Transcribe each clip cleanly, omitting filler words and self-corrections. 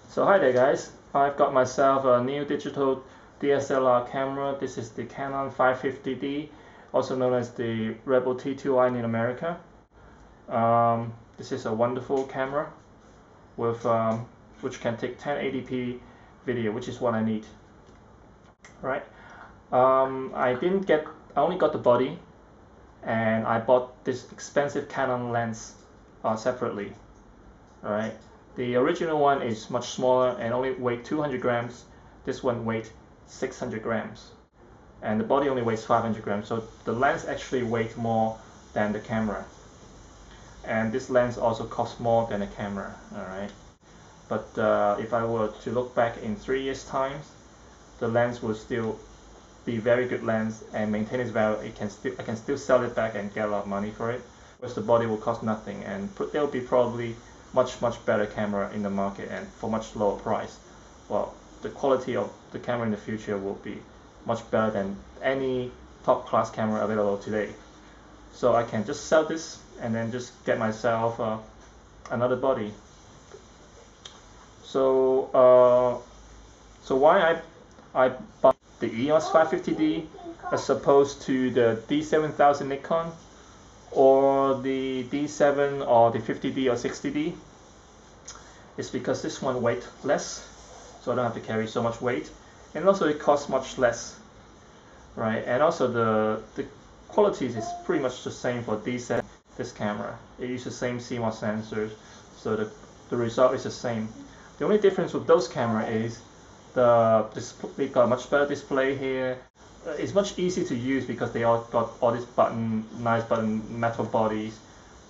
So hi there guys, I've got myself a new digital DSLR camera. This is the Canon 550D, also known as the Rebel T2i in America. This is a wonderful camera with which can take 1080p video, which is what I need. Right? I only got the body, and I bought this expensive Canon lens separately. Alright, the original one is much smaller and only weighed 200 grams. This one weighed 600 grams, and the body only weighs 500 grams. So the lens actually weighs more than the camera, and this lens also costs more than the camera. Alright, but if I were to look back in 3 years' time, the lens will still be very good lens and maintain its value. I can still sell it back and get a lot of money for it, whereas the body will cost nothing, and there will be probably much better camera in the market and for much lower price. Well, the quality of the camera in the future will be much better than any top class camera available today. So I can just sell this and then just get myself another body. So why I bought the EOS 550D as opposed to the D7000 Nikon, or the D7 or the 50D or 60D, is because this one weighs less, so I don't have to carry so much weight, and also it costs much less, right? And also the quality is pretty much the same for D7. This camera, it uses the same CMOS sensors, so the result is the same. The only difference with those cameras is they got a much better display here. It's much easier to use because they all got all these nice metal bodies,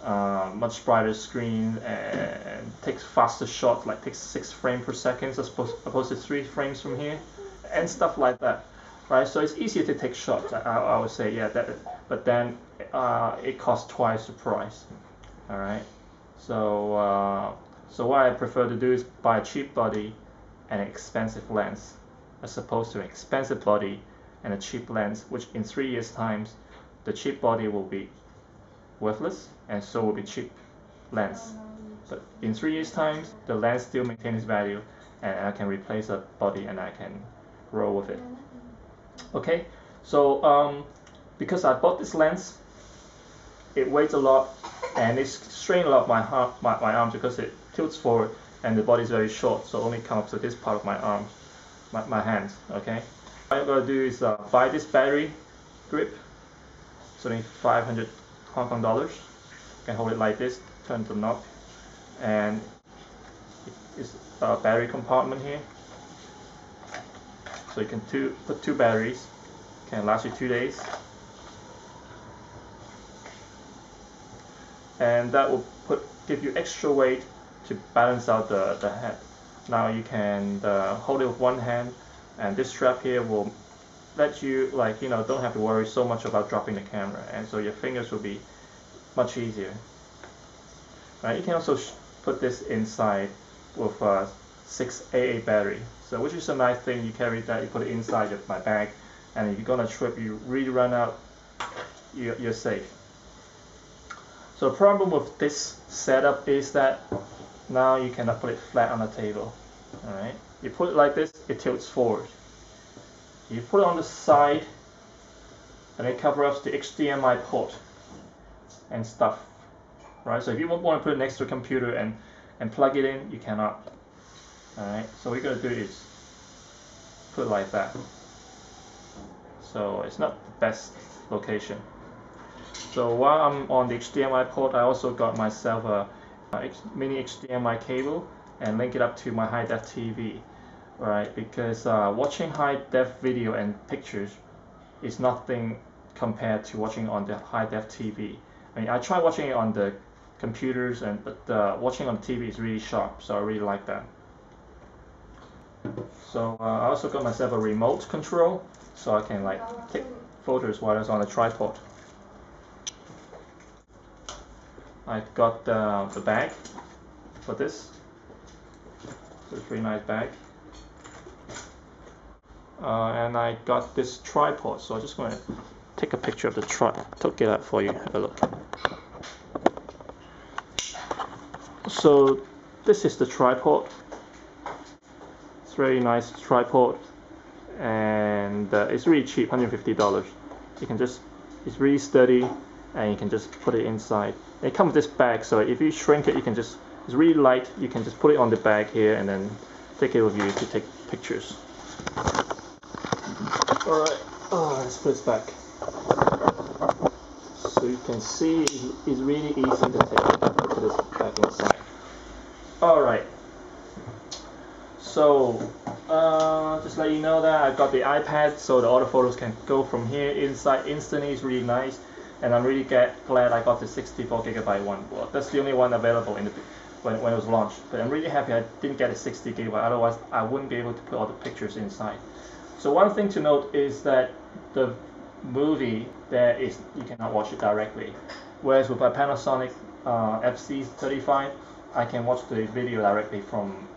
much brighter screen, and takes faster shots, like takes 6 frames per second as opposed to 3 frames from here, and stuff like that, right? So it's easier to take shots, I would say, yeah. But then it costs twice the price. All right. So what I prefer to do is buy a cheap body and an expensive lens, as opposed to an expensive body and a cheap lens, which in 3 years' time, the cheap body will be worthless, and so will be cheap lens. But in 3 years' time, the lens still maintains its value, and I can replace the body and I can roll with it. Okay, so because I bought this lens, it weighs a lot and it's straining a lot my arms because it tilts forward and the body is very short, so only comes up to this part of my arms, my hands. Okay. What I'm going to do is buy this battery grip. It's only 500 Hong Kong dollars. You can hold it like this, turn the knob, and it's a battery compartment here. So you can put 2 batteries, can last you 2 days. And that will give you extra weight to balance out the head. Now you can hold it with one hand, and this strap here will let you, don't have to worry so much about dropping the camera, and so your fingers will be much easier. Right, you can also put this inside with a 6 AA battery, so which is a nice thing. You carry that, you put it inside my bag, and if you're gonna trip, you really run out, you're safe. So the problem with this setup is that now you cannot put it flat on the table. Alright, you put it like this, it tilts forward. You put it on the side, and it covers up the HDMI port and stuff. Right, so if you want to put it next to a computer and plug it in, you cannot. Alright, so what you're going to do is put it like that. So it's not the best location. So while I'm on the HDMI port, I also got myself a mini HDMI cable and link it up to my high def TV. Right, because watching high def video and pictures is nothing compared to watching on the high def TV. I mean, I try watching it on the computers, but watching on TV is really sharp, so I really like that. So I also got myself a remote control, so I can take photos while it's on the tripod. I've got the bag for this. So it's a pretty nice bag. And I got this tripod, so I'm just going to take a picture of the tripod, took it out for you, have a look. So this is the tripod. It's very nice tripod, and it's really cheap, $150. You can just, it's really sturdy, and you can just put it inside. It comes with this bag, so if you shrink it, you can just, it's really light, you can just put it on the bag here and then take it with you to take pictures. Alright, let's put this back. So you can see it's really easy to take. Put this back inside. Alright, so just let you know that I've got the iPad, so the autofocus can go from here inside instantly. It's really nice, and I'm really glad I got the 64GB one. Well, that's the only one available in the when it was launched. But I'm really happy I didn't get a 60GB, otherwise I wouldn't be able to put all the pictures inside. So one thing to note is that the movie there is, you cannot watch it directly, whereas with my Panasonic FZ35 I can watch the video directly from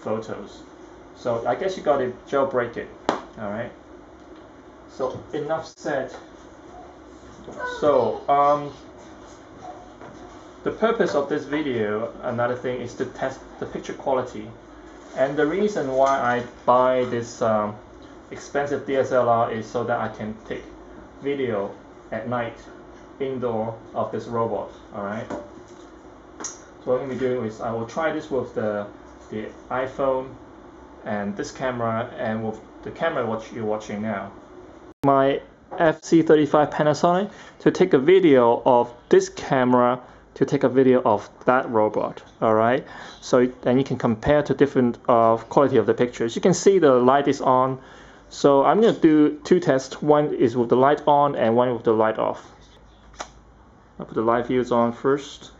photos. So I guess you got to jailbreak it. Alright, so enough said. So the purpose of this video, another thing, is to test the picture quality. And the reason why I buy this expensive DSLR is so that I can take video at night indoor of this robot. Alright, so what I'm going to be doing is I will try this with the iPhone and this camera, and with the camera you're watching now, my FZ35 Panasonic, to take a video of this camera to take a video of that robot. Alright, so then you can compare to different quality of the pictures. You can see the light is on, so I'm going to do two tests. One is with the light on and one with the light off. I'll put the live views on first,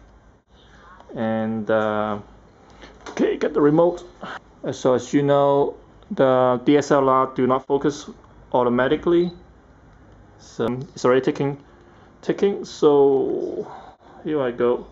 and okay, get the remote. So as you know, the DSLR do not focus automatically, so it's already ticking. So here I go.